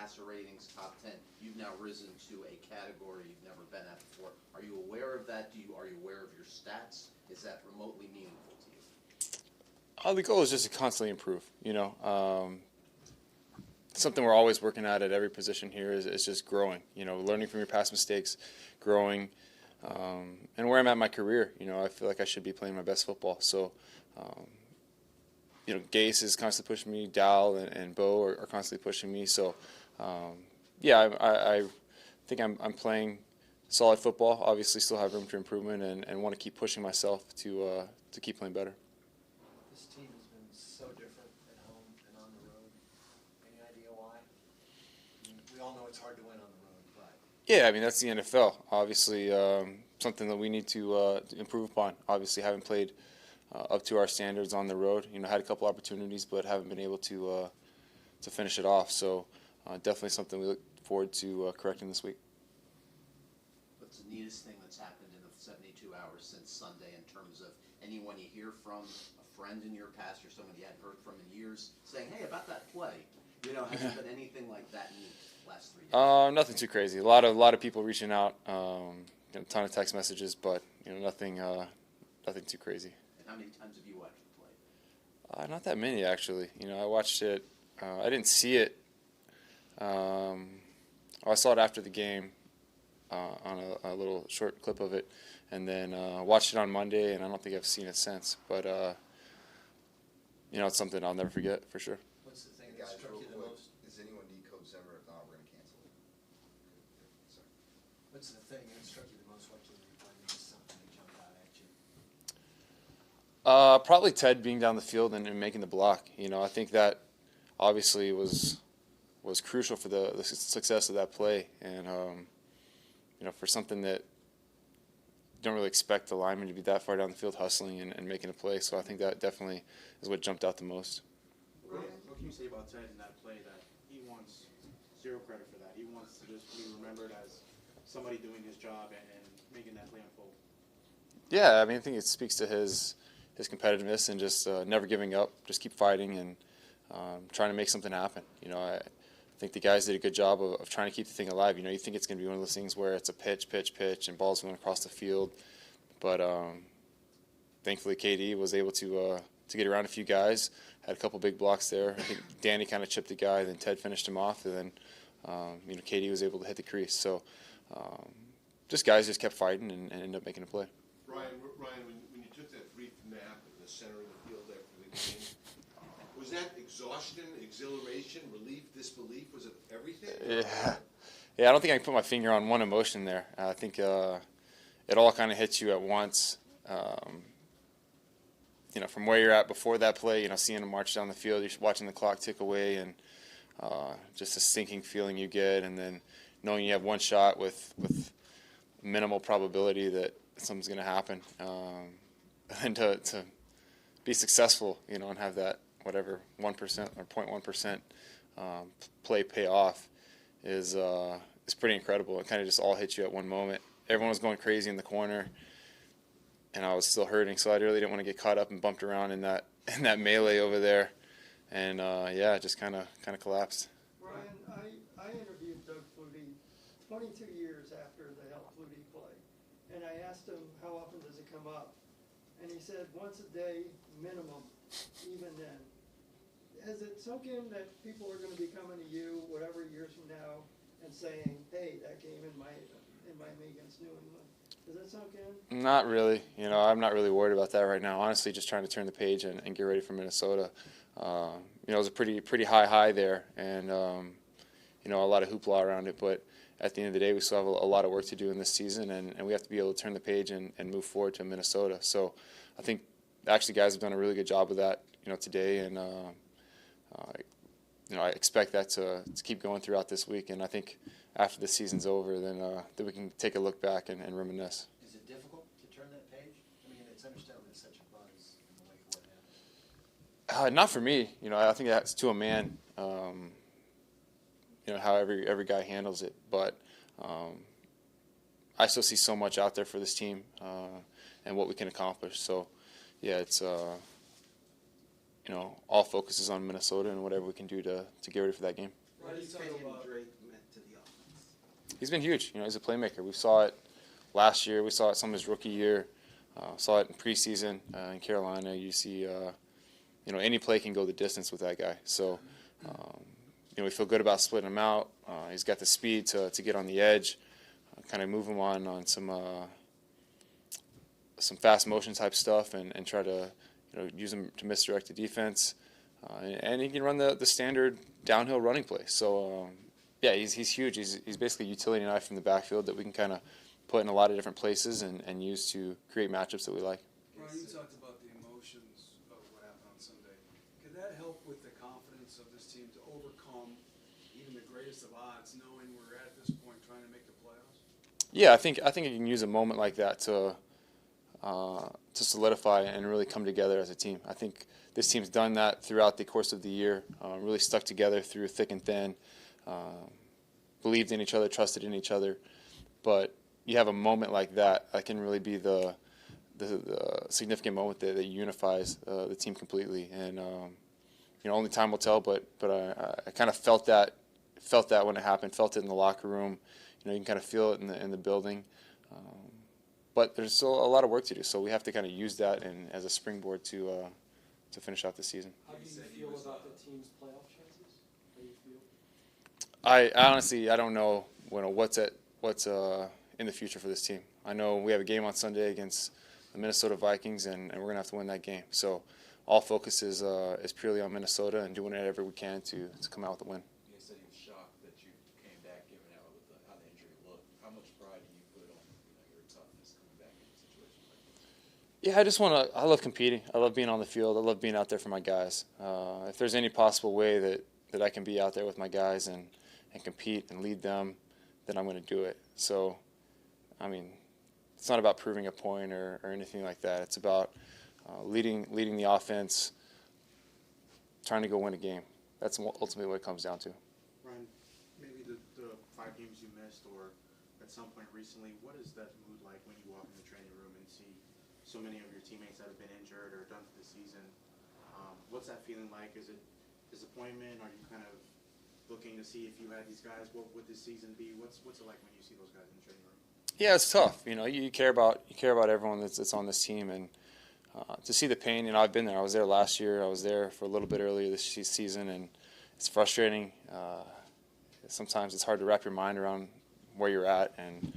passer ratings, top 10. You've now risen to a category you've never been at before. Are you aware of that? Are you aware of your stats? Is that remotely meaningful to you? The goal is just to constantly improve. Something we're always working at every position here is just growing. Learning from your past mistakes, growing, and where I'm at in my career. I feel like I should be playing my best football. So, Gase is constantly pushing me. Dal and Bo are constantly pushing me. So, I think I'm playing solid football. Obviously, still have room for improvement, and want to keep pushing myself to keep playing better. This team has been so different at home and on the road. Any idea why? We all know it's hard to win on the road, but Yeah, that's the NFL. Obviously, something that we need to improve upon. Obviously, haven't played up to our standards on the road. Had a couple opportunities, but haven't been able to finish it off. So, definitely something we look forward to correcting this week. What's the neatest thing that's happened in the 72 hours since Sunday in terms of anyone you hear from, a friend in your past or someone you hadn't heard from in years, saying, hey, about that play? Has there been anything like that in the last 3 days? Nothing too crazy. A lot of people reaching out. A ton of text messages, but nothing too crazy. And how many times have you watched the play? Not that many, actually. I watched it. I didn't see it. I saw it after the game on a little short clip of it, and then watched it on Monday, and I don't think I've seen it since. But it's something I'll never forget for sure. what's the thing that struck you the most? Does anyone need Coach Zimmer? If not, we're going to cancel it. Sorry. What's the thing that struck you the most watching the replay? Maybe something that jumped out at you? Probably Ted being down the field and making the block. I think that obviously was crucial for the success of that play, and for something that you don't really expect the lineman to be that far down the field hustling and making a play. So I think that definitely is what jumped out the most. What can you say about Ted in that play that he wants zero credit for that? He wants to just be remembered as somebody doing his job and making that play unfold. Yeah, I think it speaks to his competitiveness and just never giving up, just keep fighting and trying to make something happen. I think the guys did a good job of trying to keep the thing alive. You think it's going to be one of those things where it's a pitch, and balls going across the field. But thankfully, KD was able to get around a few guys, had a couple big blocks there. I think Danny kind of chipped a guy, then Ted finished him off, and then KD was able to hit the crease. So just guys just kept fighting and ended up making a play. Ryan, when you took that brief nap in the center of the field after the game, was that exhaustion, exhilaration, relief, disbelief? Was it everything? Yeah. I don't think I can put my finger on one emotion there. I think it all kind of hits you at once. From where you're at before that play, seeing them march down the field, you're watching the clock tick away, and just a sinking feeling you get, and then knowing you have one shot with minimal probability that something's going to happen, and to be successful, and have that whatever 1% or 0.1% play pay off is pretty incredible. It kind of just all hits you at one moment. Everyone was going crazy in the corner, and I was still hurting, so I really didn't want to get caught up and bumped around in that melee over there, and it just kind of collapsed. Ryan, I interviewed Doug Flutie 22 years after the Hell Flutie play, and I asked him how often does it come up, and he said once a day minimum, even then. Has it sunk in that people are going to be coming to you, whatever years from now, and saying, "Hey, that game in Miami against New England"? Has that sunk in? Not really. I'm not really worried about that right now. Honestly, just trying to turn the page and get ready for Minnesota. It was a pretty high there, and a lot of hoopla around it. But at the end of the day, we still have a lot of work to do in this season, and we have to be able to turn the page and move forward to Minnesota. So I think actually guys have done a really good job of that, today, and I expect that to keep going throughout this week. And I think after the season's over, then we can take a look back and reminisce. Is it difficult to turn that page? It's understandable there's such a buzz in the wake of what happened. Not for me. I think that's to a man. How every guy handles it, but I still see so much out there for this team and what we can accomplish. So, yeah, it's all focuses on Minnesota and whatever we can do to get ready for that game. Why do you talk about Drake He's been huge. He's a playmaker. We saw it last year. We saw it some of his rookie year. Saw it in preseason in Carolina. You see, any play can go the distance with that guy. So, we feel good about splitting him out. He's got the speed to get on the edge, kind of move him on some fast motion type stuff, and try to use him to misdirect the defense. And he can run the standard downhill running play. So, he's huge. He's basically a utility knife from the backfield that we can kind of put in a lot of different places and use to create matchups that we like. Brian, you talked about the emotions of what happened on Sunday. Could that help with the confidence of this team to overcome even the greatest of odds, knowing we're at this point trying to make the playoffs? Yeah, I think you can use a moment like that to solidify and really come together as a team. I think this team's done that throughout the course of the year, really stuck together through thick and thin, believed in each other, trusted in each other. But you have a moment like that can really be the significant moment that unifies the team completely. And only time will tell. But I kind of felt that when it happened. Felt it in the locker room. You can kind of feel it in the building. But there's still a lot of work to do. So we have to kind of use that as a springboard to finish out the season. How do you feel about the team's playoff chances? How do you feel? I honestly don't know what's in the future for this team. I know we have a game on Sunday against the Minnesota Vikings, and we're gonna have to win that game. So all focus is purely on Minnesota and doing whatever we can to come out with a win. You said you were shocked that you came back, given how the injury looked. How much pride do you put on your toughness coming back in a situation like this? Yeah, I love competing. I love being on the field. I love being out there for my guys. If there's any possible way that I can be out there with my guys and compete and lead them, then I'm going to do it. So, it's not about proving a point or anything like that. It's about leading the offense, trying to go win a game. That's ultimately what it comes down to. Ryan, maybe the 5 games you missed, or at some point recently, what is that mood like when you walk in the training room and see so many of your teammates that have been injured or done for the season? What's that feeling like? Is it disappointment? Are you kind of looking to see if you had these guys, what would this season be? What's it like when you see those guys in the training room? Yeah, it's tough. You care about everyone that's on this team, and to see the pain. I've been there. I was there last year. I was there for a little bit earlier this season, and it's frustrating. Sometimes it's hard to wrap your mind around where you're at, and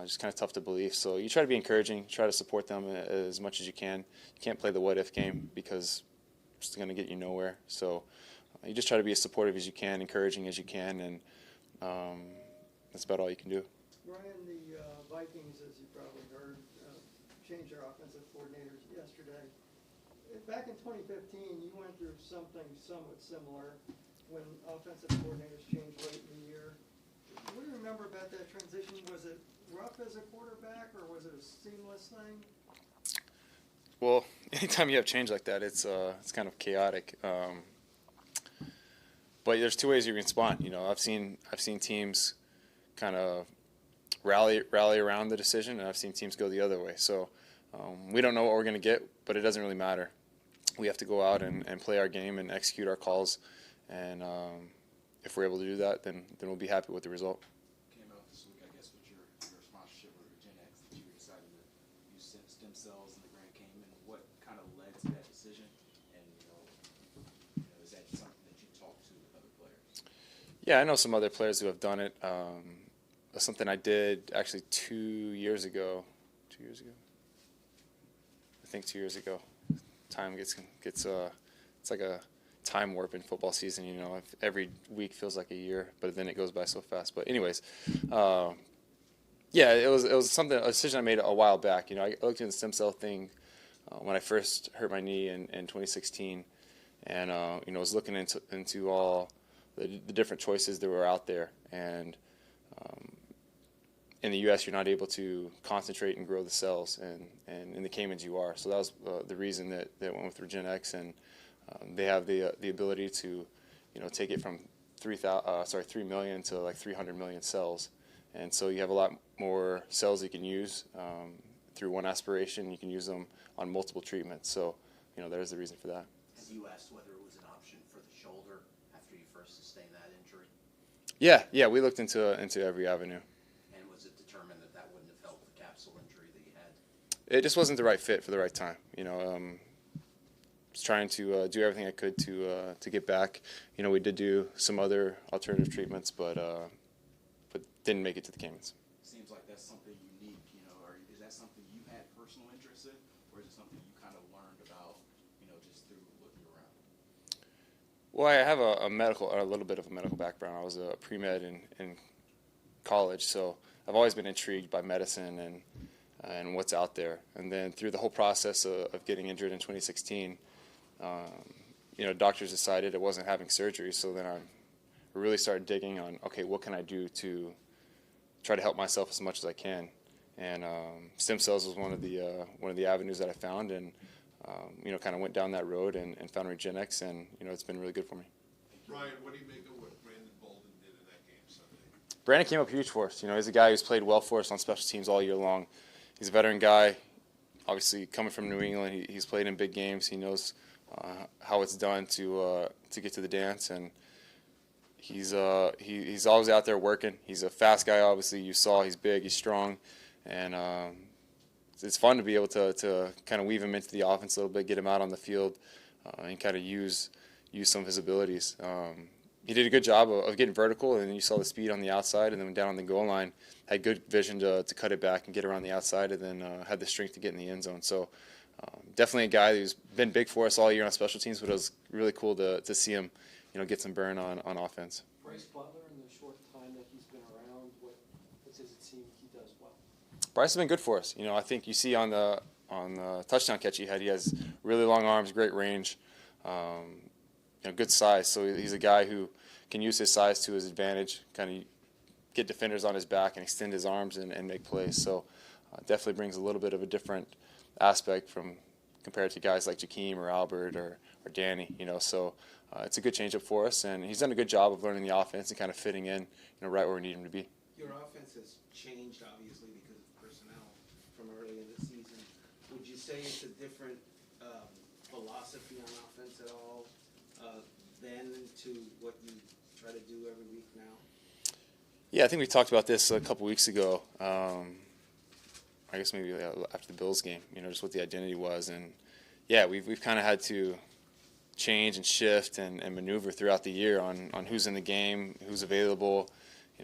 just kind of tough to believe. So you try to be encouraging, try to support them as much as you can. You can't play the what-if game because it's going to get you nowhere. So you just try to be as supportive as you can, encouraging as you can, and that's about all you can do. Ryan, the Vikings, as you probably heard, changed their offensive coordinators yesterday. Back in 2015, you went through something somewhat similar when offensive coordinators changed late in the year. What do you remember about that transition? Was it rough as a quarterback, or was it a seamless thing? Well, anytime you have change like that, it's kind of chaotic. But there's 2 ways you can respond. I've seen teams kind of rally around the decision, and I've seen teams go the other way. So we don't know what we're going to get, but it doesn't really matter. We have to go out and play our game and execute our calls, and if we're able to do that, then we'll be happy with the result. Came out this week, I guess, with your sponsorship with Gen X, that you decided to use stem cells in the Grand Cayman. What kind of led to that decision? And is that something that you talk to with other players? Yeah, I know some other players who have done it. Something I did actually 2 years ago. 2 years ago? I think 2 years ago. Time gets it's like a time warp in football season. Every week feels like a year, but then it goes by so fast. But anyways, yeah, it was a decision I made a while back. I looked at the stem cell thing when I first hurt my knee in 2016, and was looking into all the different choices that were out there, and in the U.S., you're not able to concentrate and grow the cells, and in the Caymans you are. So that was the reason that went with RegenX, and they have the ability to, take it from 3 million to like 300 million cells, and so you have a lot more cells you can use through one aspiration. You can use them on multiple treatments. So, there's the reason for that. Have you asked whether it was an option for the shoulder after you first sustained that injury? Yeah, we looked into every avenue. And was it determined that that wouldn't have helped the capsule injury that you had? It just wasn't the right fit for the right time. Was trying to do everything I could to get back. We did do some other alternative treatments, but didn't make it to the Caymans. Seems like that's something unique, or is that something you had personal interest in, or is it something you kind of learned about, just through looking around? Well, I have a little bit of a medical background. I was a pre-med in college, so I've always been intrigued by medicine and what's out there. And then through the whole process of getting injured in 2016, doctors decided it wasn't having surgery, so then I really started digging on, okay, what can I do to try to help myself as much as I can. And stem cells was one of the avenues that I found, and kind of went down that road and found Regenix, and it's been really good for me. Ryan, what do you make of what Brandon Bolden did in that game Sunday? Brandon came up huge for us. He's a guy who's played well for us on special teams all year long. He's a veteran guy. Obviously, coming from New England, he's played in big games. He knows how it's done to get to the dance, and he's always out there working. He's a fast guy. Obviously, you saw he's big, he's strong, and it's fun to be able to kind of weave him into the offense a little bit, get him out on the field, and kind of use some of his abilities. He did a good job of getting vertical, and you saw the speed on the outside, and then down on the goal line, had good vision to cut it back and get around the outside, and then had the strength to get in the end zone. So definitely a guy who's been big for us all year on special teams, but it was really cool to see him get some burn on offense. Bryce Butler, in the short time that he's been around, what does it seem he does well? Bryce has been good for us. I think you see on the touchdown catch he has really long arms, great range, good size. So he's a guy who can use his size to his advantage, kind of get defenders on his back and extend his arms and make plays. So definitely brings a little bit of a different aspect compared to guys like Jakeem or Albert or Danny. So it's a good changeup for us, and he's done a good job of learning the offense and kind of fitting in, right where we need him to be. Your offense has changed, obviously, because of personnel from early in the season. Would you say it's a different philosophy on offense at all then to what you try to do every week now? Yeah, I think we talked about this a couple weeks ago. I guess maybe after the Bills game, just what the identity was. And, yeah, we've kind of had to change and shift and maneuver throughout the year on who's in the game, who's available.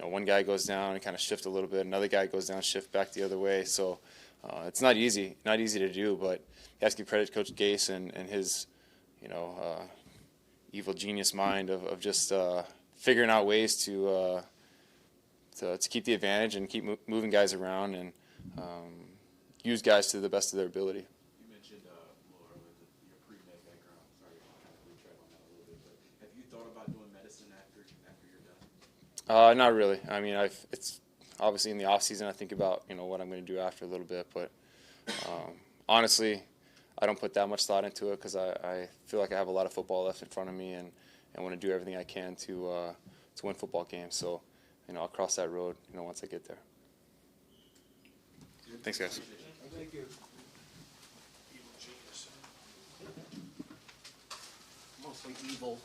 One guy goes down and kind of shift a little bit. Another guy goes down, shift back the other way. So it's not easy to do, but you have to give credit to Coach Gase and his, evil genius mind of just figuring out ways to keep the advantage and keep moving guys around and use guys to the best of their ability. You mentioned a little earlier your pre-med background. Sorry, I'm trying to retract on that a little bit, but have you thought about doing medicine after you're done? Not really. I mean, it's obviously in the off season. I think about what I'm going to do after a little bit, but honestly, I don't put that much thought into it because I feel like I have a lot of football left in front of me and want to do everything I can to win football games. So I'll cross that road once I get there. Thanks, guys. Thank you. Mostly evil.